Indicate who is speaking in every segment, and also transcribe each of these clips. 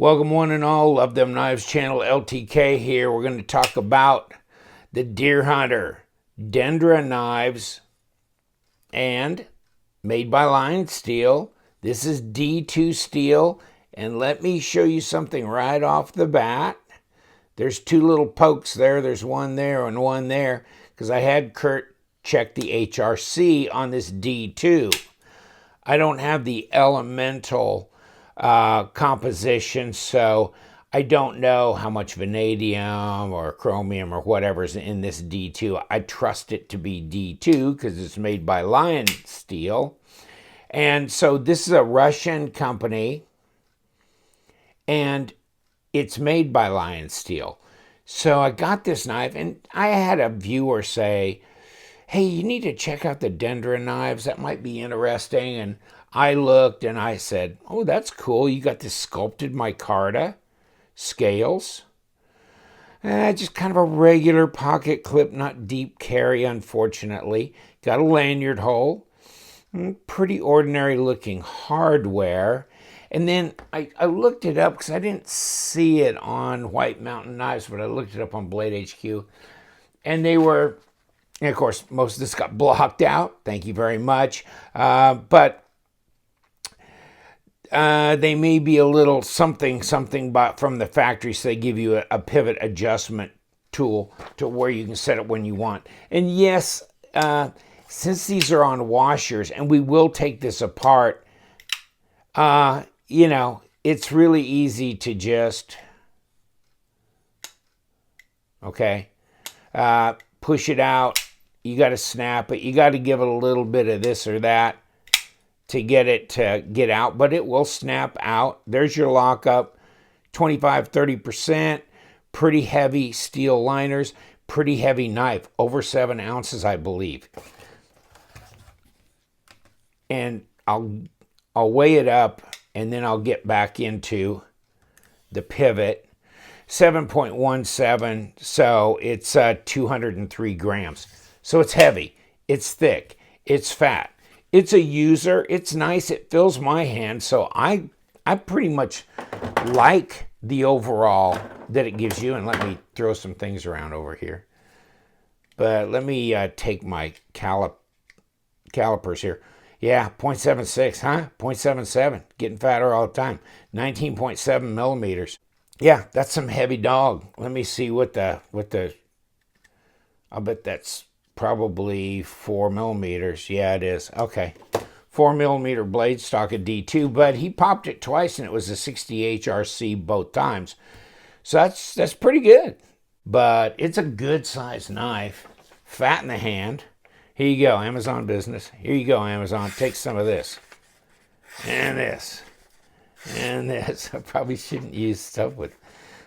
Speaker 1: Welcome one and all, Love Them Knives channel, LTK here. We're going to talk about the Deer Hunter Dendra knives and made by Lion Steel. This is D2 steel, and let me show you something right off the bat. There's two little pokes there. There's one there and one there because I had Kurt check the HRC on this D2. I don't have the elemental composition, so I don't know how much vanadium or chromium or whatever's in this D2. I trust it to be D2 because it's made by Lion Steel. And so this is a Russian company, and it's made by Lion Steel. So I got this knife, and I had a viewer say, hey, you need to check out the Dendra knives. That might be interesting. And I looked and I said, oh, that's cool. You got this sculpted micarta scales. Just kind of a regular pocket clip, not deep carry, unfortunately. Got a lanyard hole. Pretty ordinary looking hardware. And then I looked it up because I didn't see it on White Mountain Knives, but I looked it up on Blade HQ. And they were, and of course, most of this got blocked out. Thank you very much. But they may be a little something from the factory, so they give you a pivot adjustment tool to where you can set it when you want. And yes, since these are on washers, and we will take this apart, you know, it's really easy to just, okay, push it out. You got to snap it. You got to give it a little bit of this or that to get it to get out, but it will snap out. There's your lockup, 25-30%, pretty heavy steel liners, pretty heavy knife, over 7 ounces, I believe. And I'll weigh it up, and then I'll get back into the pivot. 7.17, so it's 203 grams. So it's heavy, it's thick, it's fat. It's a user. It's nice. It fills my hand. So I pretty much like the overall that it gives you. And let me throw some things around over here. But let me take my calipers here. Yeah, 0.76, huh? 0.77. Getting fatter all the time. 19.7 millimeters. Yeah, that's some heavy dog. Let me see what the I'll bet that's probably 4 millimeters. Yeah, it is. Okay. 4 millimeter blade stock of D2, but he popped it twice and it was a 60 HRC both times. So that's pretty good. But it's a good sized knife. Fat in the hand. Here you go, Amazon business. Here you go, Amazon. Take some of this. And this. And this. I probably shouldn't use stuff with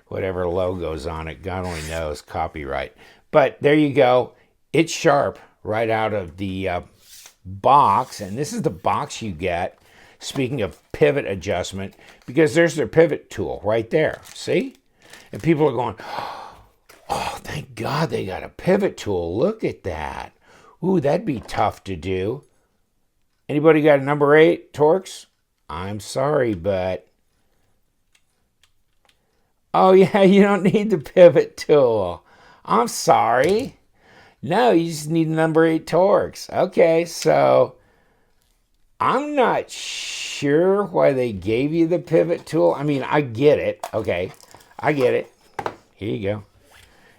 Speaker 1: whatever logos on it. God only knows. Copyright. But there you go. It's sharp right out of the box, and this is the box you get, speaking of pivot adjustment, because there's their pivot tool right there, see? And people are going, oh, thank God they got a pivot tool. Look at that. Ooh, that'd be tough to do. Anybody got a number 8 Torx? I'm sorry, but... Oh, yeah, you don't need the pivot tool. I'm sorry. No, you just need a number 8 Torx. Okay, so I'm not sure why they gave you the pivot tool. I mean, I get it. Okay, I get it. Here you go.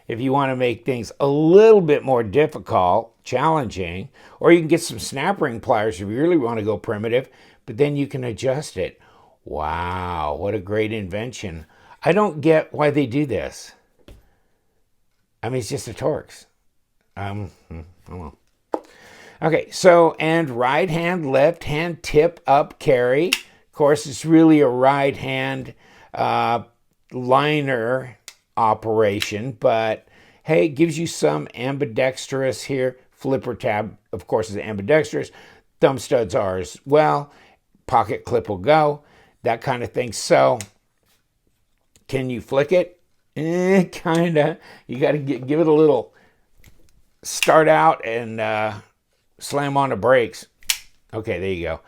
Speaker 1: If you want to make things a little bit more difficult, challenging, or you can get some snap ring pliers if you really want to go primitive, but then you can adjust it. Wow, what a great invention. I don't get why they do this. I mean, it's just a Torx. I don't know. Okay, so, and right hand, left hand, tip up carry. Of course, it's really a right hand liner operation, but hey, it gives you some ambidextrous here. Flipper tab, of course, is ambidextrous. Thumb studs are as well. Pocket clip will go, that kind of thing. So, can you flick it? Kinda. You got to give it a little start out and slam on the brakes. Okay, there you go.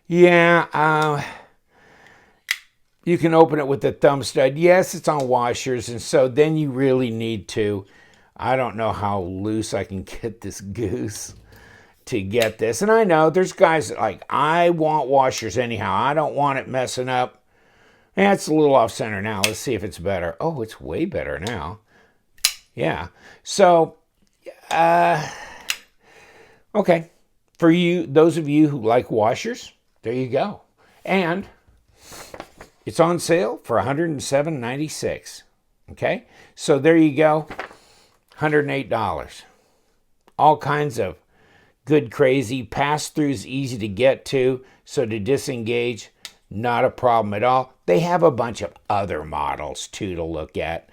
Speaker 1: Yeah, You can open it with the thumb stud. Yes, it's on washers, and so then you really need to, I don't know how loose I can get this goose to get this. And I know there's guys that like, I want washers anyhow. I don't want it messing up. Yeah, it's a little off center now. Let's see if it's better. Oh, it's way better now. Yeah. So, okay. For you, those of you who like washers, there you go. And it's on sale for $107.96. Okay? So there you go. $108. All kinds of good, crazy. Pass-throughs easy to get to. So to disengage, not a problem at all. They have a bunch of other models, too, to look at.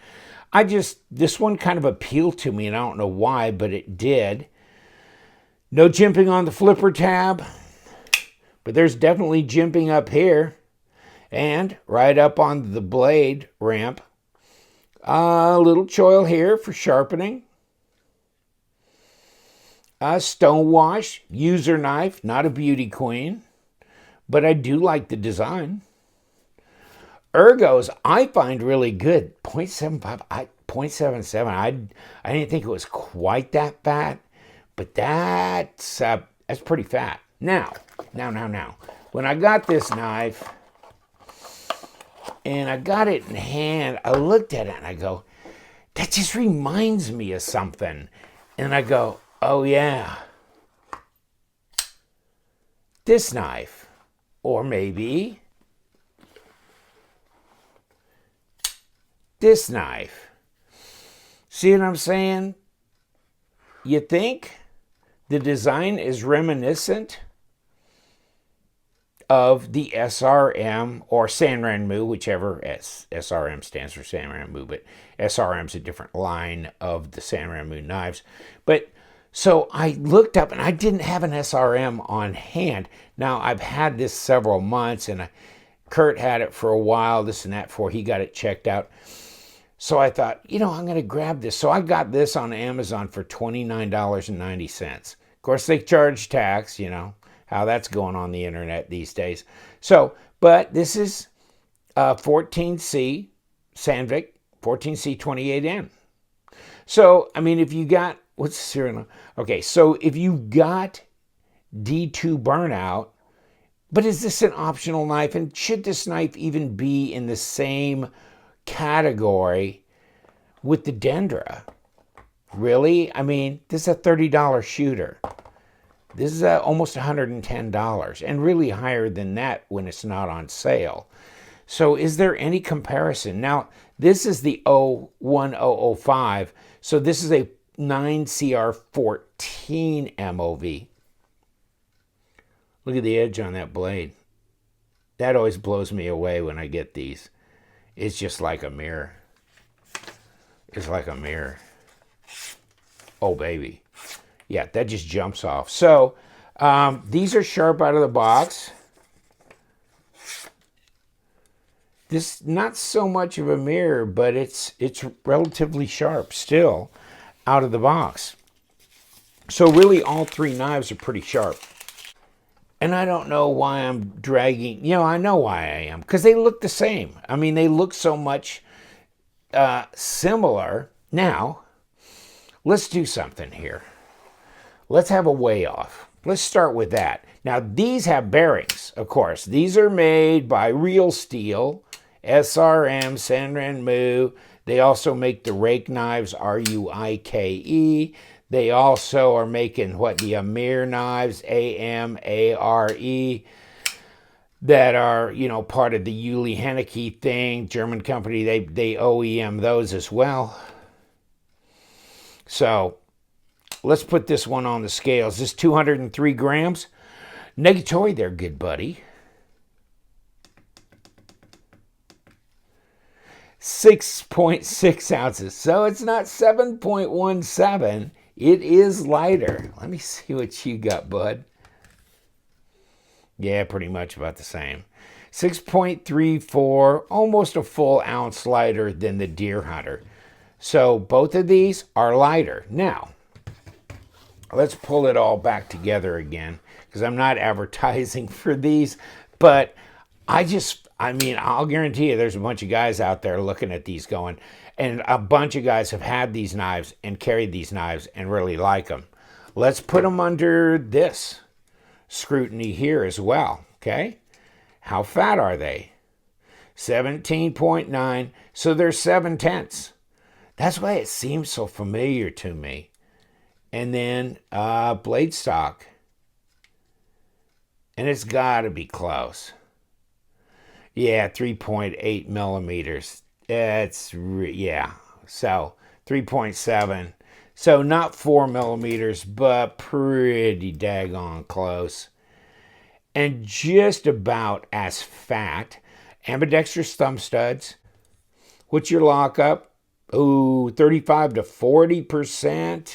Speaker 1: This one kind of appealed to me, and I don't know why, but it did. No jimping on the flipper tab, but there's definitely jimping up here. And right up on the blade ramp, a little choil here for sharpening. A stone wash, user knife, not a beauty queen, but I do like the design. Ergos, I find really good. 0.75, 0.77. I didn't think it was quite that fat, but that's pretty fat. Now, when I got this knife and I got it in hand, I looked at it and I go, that just reminds me of something. And I go, oh yeah, this knife, or maybe this knife. See what I'm saying? You think the design is reminiscent of the SRM or Sanrenmu, whichever SRM stands for Sanrenmu, but SRM's a different line of the Sanrenmu knives. But so I looked up and I didn't have an SRM on hand. Now I've had this several months and Kurt had it for a while, this and that, before he got it checked out. So I thought, I'm going to grab this. So I got this on Amazon for $29.90. Of course, they charge tax, how that's going on the internet these days. So, but this is 14C Sandvik, 14C 28N. So, if you got, what's the serial? Okay, so if you got D2 burnout, but is this an optional knife? And should this knife even be in the same category with the Dendra? Really? This is a $30 shooter. This is almost $110 and really higher than that when it's not on sale. So is there any comparison? Now, this is the 01005. So this is a 9CR14 MOV. Look at the edge on that blade. That always blows me away when I get these. It's just like a mirror. It's like a mirror. Oh, baby. Yeah, that just jumps off. So, these are sharp out of the box. This, not so much of a mirror, but it's relatively sharp still out of the box. So really, all three knives are pretty sharp. And I don't know why I'm dragging, I know why I am, because they look the same. They look so much similar. Now, let's do something here. Let's have a weigh off. Let's start with that. Now, these have bearings, of course. These are made by Real Steel, SRM, Sanrenmu. They also make the rake knives, RUIKE. They also are making the Amir knives, AMARE, that are, part of the Uli Henneke thing, German company. They OEM those as well. So let's put this one on the scales. This 203 grams. Negatory there, good buddy. 6.6 ounces. So it's not 7.17. It is lighter. Let me see what you got, bud. Yeah, pretty much about the same. 6.34, almost a full ounce lighter than the Deer Hunter. So both of these are lighter. Now, let's pull it all back together again, because I'm not advertising for these, but I I mean, I'll guarantee you there's a bunch of guys out there looking at these going, and a bunch of guys have had these knives and carried these knives and really like them. Let's put them under this scrutiny here as well, okay? How fat are they? 17.9, so they're 7/10. That's why it seems so familiar to me. And then blade stock. And it's got to be close. Yeah, 3.8 millimeters. Yeah, so 3.7. So not 4 millimeters, but pretty daggone close. And just about as fat. Ambidextrous thumb studs. What's your lockup? Ooh, 35 to 40%.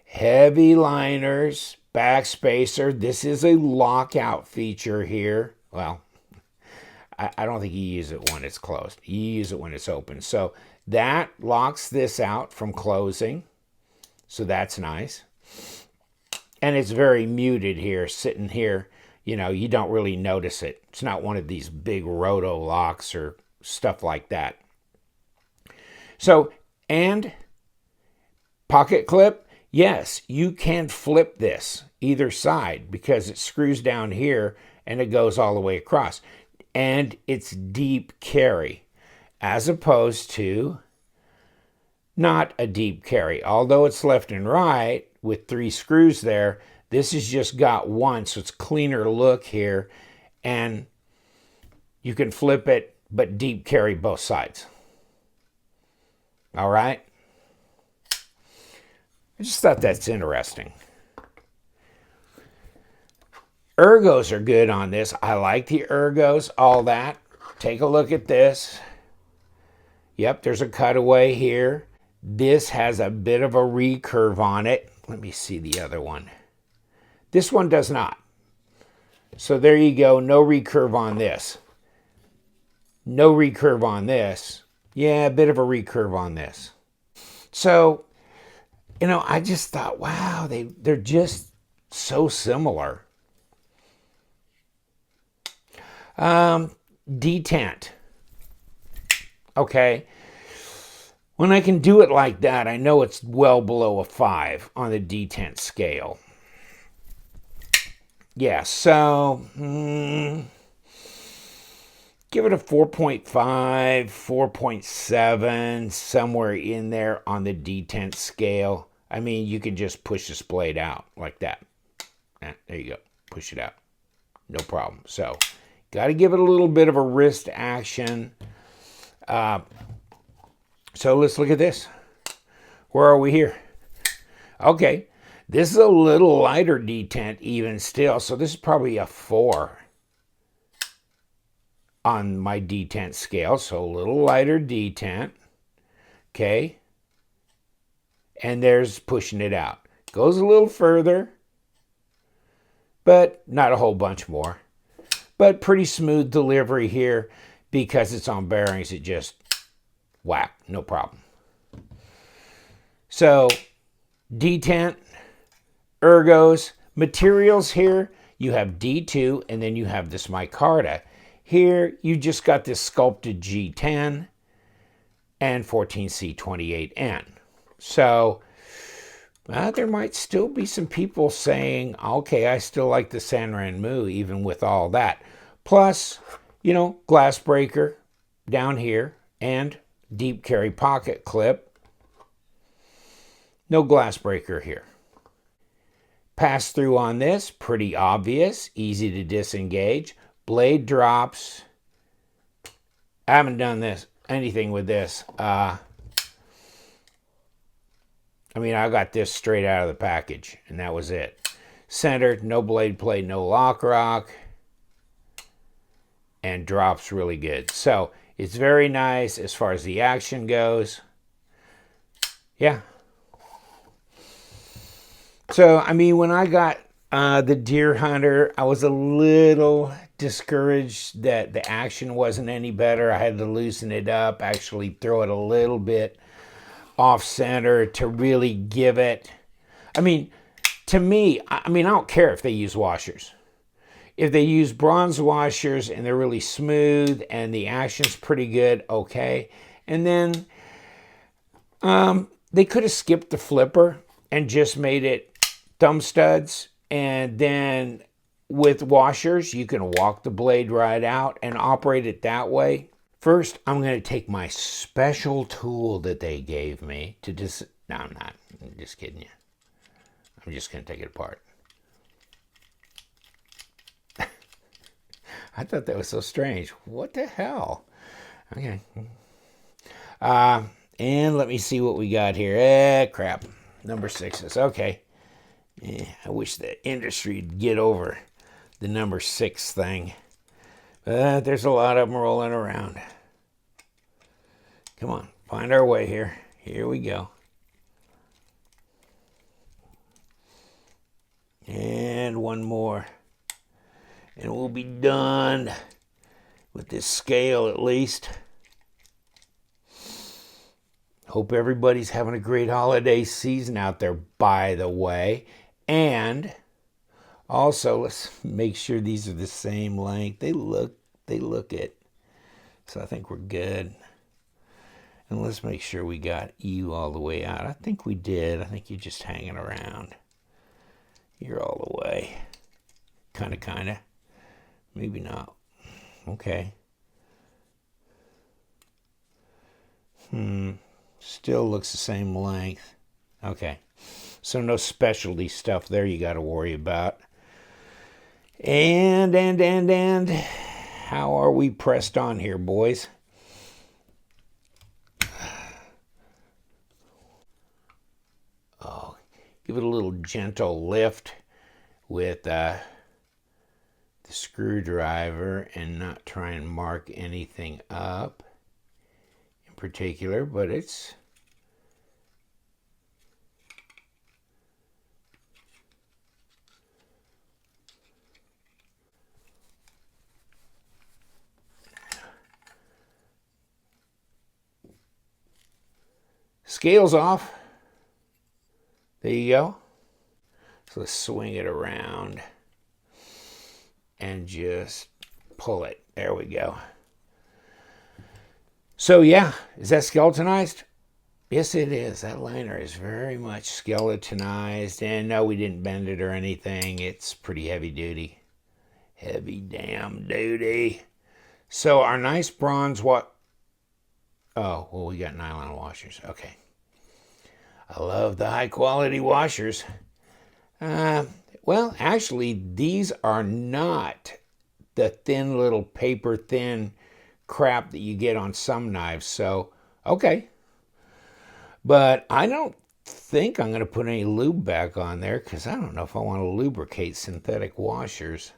Speaker 1: Heavy liners. Backspacer. This is a lockout feature here. Well, I don't think you use it when it's closed. You use it when it's open. So that locks this out from closing. So that's nice. And it's very muted here, sitting here. You know, you don't really notice it. It's not one of these big roto locks or stuff like that. So, and pocket clip. Yes, you can flip this either side because it screws down here and it goes all the way across. And it's deep carry as opposed to not a deep carry. Although it's left and right with 3 screws there, this has just got one, so it's cleaner look here. And you can flip it, but deep carry both sides. All right? I just thought that's interesting. Ergos are good on this. I like the ergos, all that. Take a look at this. Yep, there's a cutaway here. This has a bit of a recurve on it. Let me see the other one. This one does not. So there you go. No recurve on this. No recurve on this. Yeah, a bit of a recurve on this. So, you know, I just thought, wow, they're just so similar. Detent. Okay. When I can do it like that, I know it's well below a 5 on the detent scale. Yeah, so give it a 4.5, 4.7, somewhere in there on the detent scale. I mean, you can just push this blade out like that. There you go. Push it out. No problem. So, got to give it a little bit of a wrist action. So let's look at this. Where are we here? Okay. This is a little lighter detent even still. So this is probably a 4 on my detent scale. So a little lighter detent. Okay. And there's pushing it out. Goes a little further, but not a whole bunch more. But pretty smooth delivery here because it's on bearings. It just whack, no problem. So detent, ergos, materials here, you have D2 and then you have this micarta. Here you just got this sculpted G10 and 14C28N. So there might still be some people saying, okay, I still like the Sanrenmu even with all that. Plus, you know, glass breaker down here and deep carry pocket clip. No glass breaker here. Pass through on this, pretty obvious, easy to disengage. Blade drops. I haven't done anything with this. I mean, I got this straight out of the package, and that was it. Centered, no blade play, no lock rock, and drops really good. So it's very nice as far as the action goes. Yeah. So, I mean, when I got the Deer Hunter, I was a little discouraged that the action wasn't any better. I had to loosen it up, actually throw it a little bit off center to really give it. I mean, to me, I don't care if they use washers. If they use bronze washers and they're really smooth and the action's pretty good, okay. And then they could have skipped the flipper and just made it thumb studs. And then with washers, you can walk the blade right out and operate it that way. First, I'm going to take my special tool that they gave me to No, I'm not. I'm just kidding you. I'm just going to take it apart. I thought that was so strange. What the hell? Okay. And let me see what we got here. Crap. Number 6s. Okay. I wish the industry would get over the number 6 thing. But there's a lot of them rolling around. Come on. Find our way here. Here we go. And one more. And we'll be done with this scale at least. Hope everybody's having a great holiday season out there, by the way. And also, let's make sure these are the same length. They look it. So I think we're good. And let's make sure we got you all the way out. I think we did. I think you're just hanging around. You're all the way. Kind of. Maybe not. Okay. Still looks the same length. Okay. So no specialty stuff there you got to worry about. And how are we pressed on here, boys? Oh, give it a little gentle lift with the screwdriver and not try and mark anything up in particular, but it's scales off. There you go. So let's swing it around and just pull it. There we go. So yeah, is that skeletonized? Yes, it is. That liner is very much skeletonized. And no, we didn't bend it or anything. It's pretty heavy duty. Heavy damn duty. So our nice bronze Oh, well, we got nylon washers. Okay. I love the high quality washers. Well, actually, these are not the thin little paper thin crap that you get on some knives. So, okay. But I don't think I'm going to put any lube back on there because I don't know if I want to lubricate synthetic washers.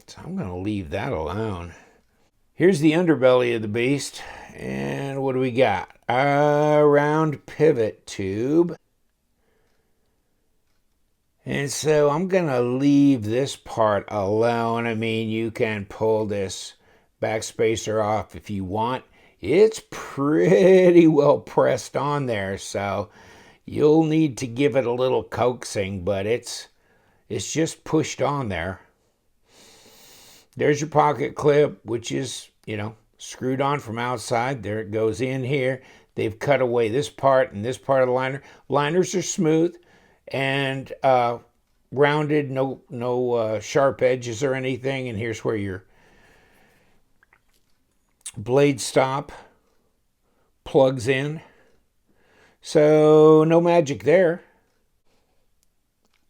Speaker 1: So I'm going to leave that alone. Here's the underbelly of the beast. And what do we got? A round pivot tube. And so I'm going to leave this part alone. I mean, you can pull this backspacer off if you want. It's pretty well pressed on there, so you'll need to give it a little coaxing, but it's just pushed on there. There's your pocket clip, which is, screwed on from outside. There it goes in here. They've cut away this part and this part of the liner. Liners are smooth and rounded, no sharp edges or anything. And here's where your blade stop plugs in. So no magic there.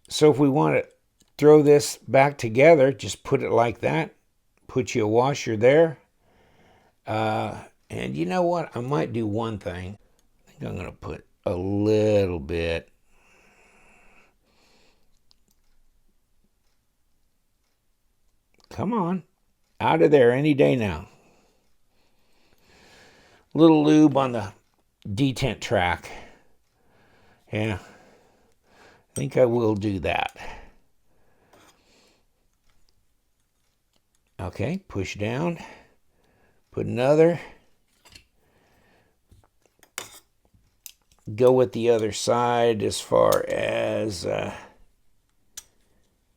Speaker 1: So if we want to throw this back together, just put it like that. Put you a washer there. And you know what? I might do one thing. I think I'm going to put a little bit. Come on. Out of there any day now. Little lube on the detent track. Yeah. I think I will do that. Okay, push down. Put another. Go with the other side as far as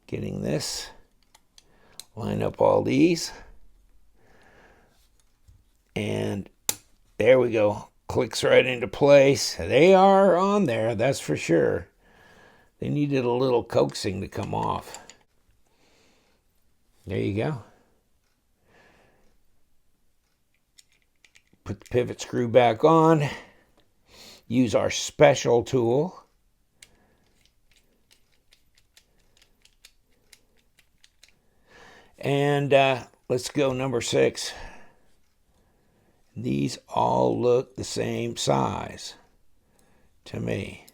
Speaker 1: getting this Line up all these. And there we go. Clicks right into place. They are on there, that's for sure. They needed a little coaxing to come off. There you go. Put the pivot screw back on. Use our special tool. And let's go number 6. These all look the same size to me.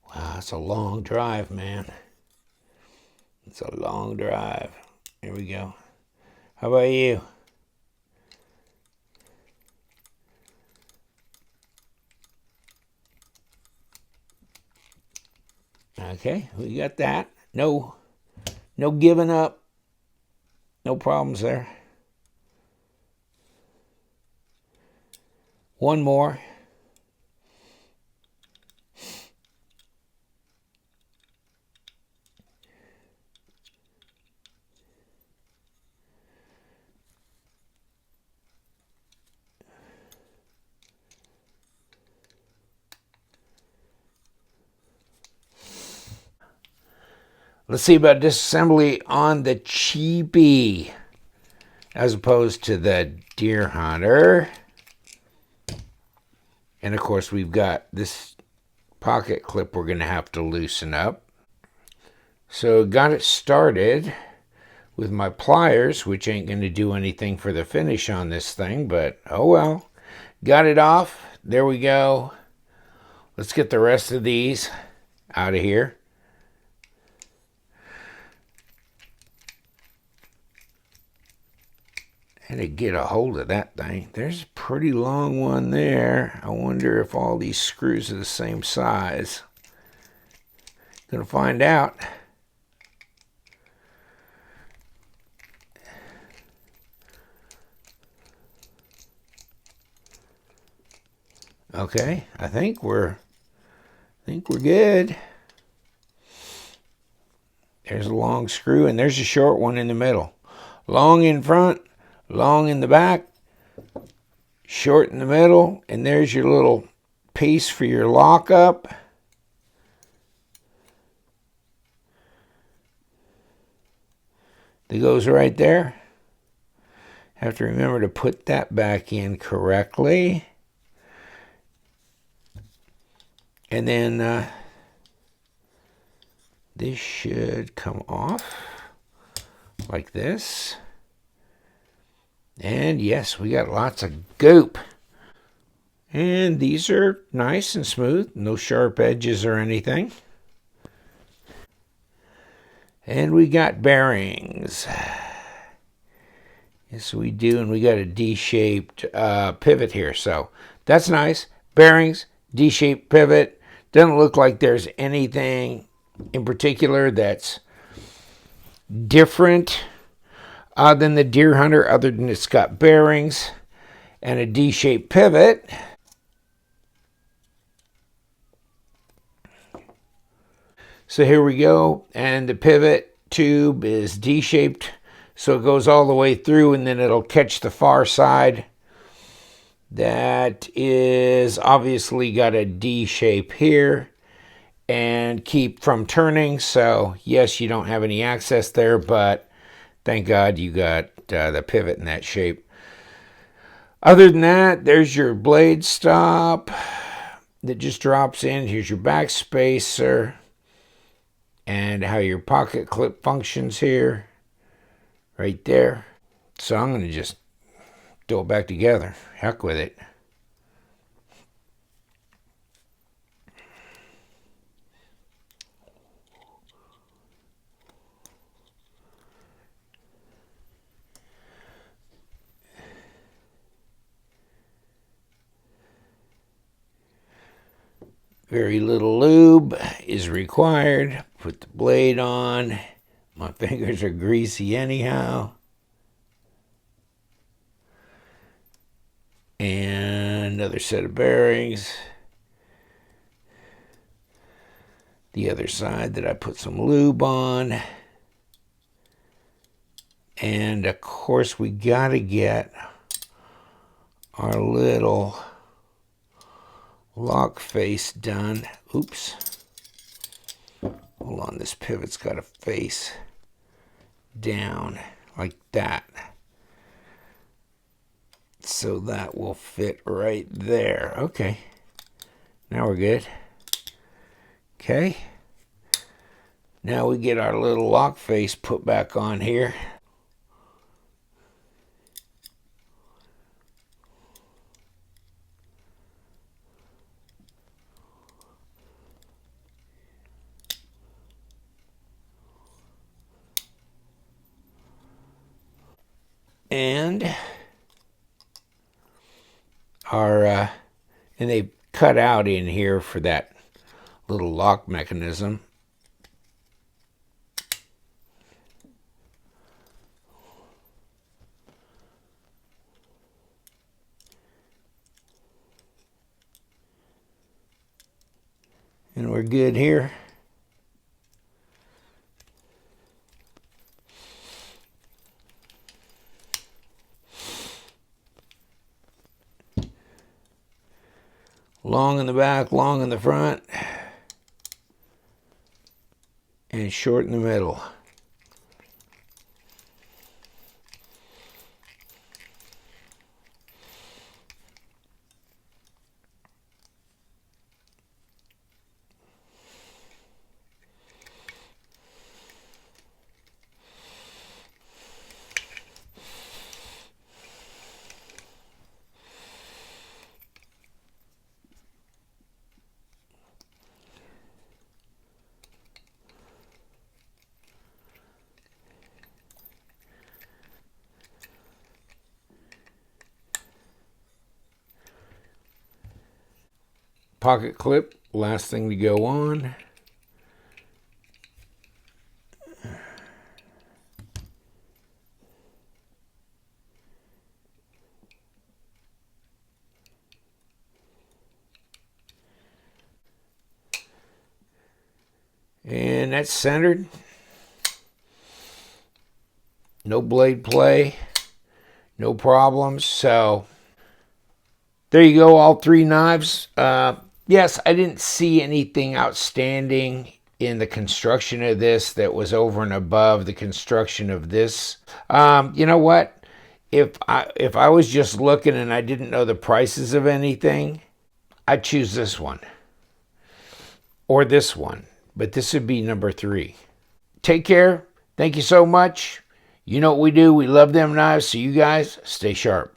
Speaker 1: Wow, that's a long drive, man. It's a long drive. Here we go. How about you? Okay, we got that. No giving up. No problems there. One more. Let's see about disassembly on the cheapie as opposed to the Deer Hunter. And of course we've got this pocket clip we're going to have to loosen up. So got it started with my pliers, which ain't going to do anything for the finish on this thing, but oh well. Got it off. There we go. Let's get the rest of these out of here. And to get a hold of that thing, there's a pretty long one there. I wonder if all these screws are the same size. Gonna find out. Okay, I think we're good. There's a long screw and there's a short one in the middle. Long in front, long in the back, short in the middle, and there's your little piece for your lockup. That goes right there. Have to remember to put that back in correctly. And then this should come off like this. And yes, we got lots of goop. And these are nice and smooth. No sharp edges or anything. And we got bearings. Yes, we do. And we got a D-shaped pivot here. So that's nice. Bearings, D-shaped pivot. Doesn't look like there's anything in particular that's different than the Deer Hunter, other than it's got bearings and a D-shaped pivot. So here we go, and the pivot tube is D-shaped, so it goes all the way through, and then it'll catch the far side. That is obviously got a D shape here and keep from turning. So yes, you don't have any access there, but thank God you got the pivot in that shape. Other than that, there's your blade stop that just drops in. Here's your back spacer and how your pocket clip functions here, right there. So I'm going to just do it back together. Heck with it. Very little lube is required put the blade on. My fingers are greasy anyhow. And another set of bearings. The other side that I put some lube on. And of course we got to get our little lock face done. Oops. Hold on, this pivot's got to face down like that. So that will fit right there. Okay. Now we're good. Okay. Now we get our little lock face put back on here. And and they cut out in here for that little lock mechanism. And we're good here. Long in the back, long in the front, and short in the middle. Pocket clip, last thing to go on. And that's centered. No blade play, no problems. So there you go, all three knives. Yes, I didn't see anything outstanding in the construction of this that was over and above the construction of this. You know what? If I was just looking and I didn't know the prices of anything, I'd choose this one or this one. But this would be number 3. Take care. Thank you so much. You know what we do. We love them knives. So you guys stay sharp.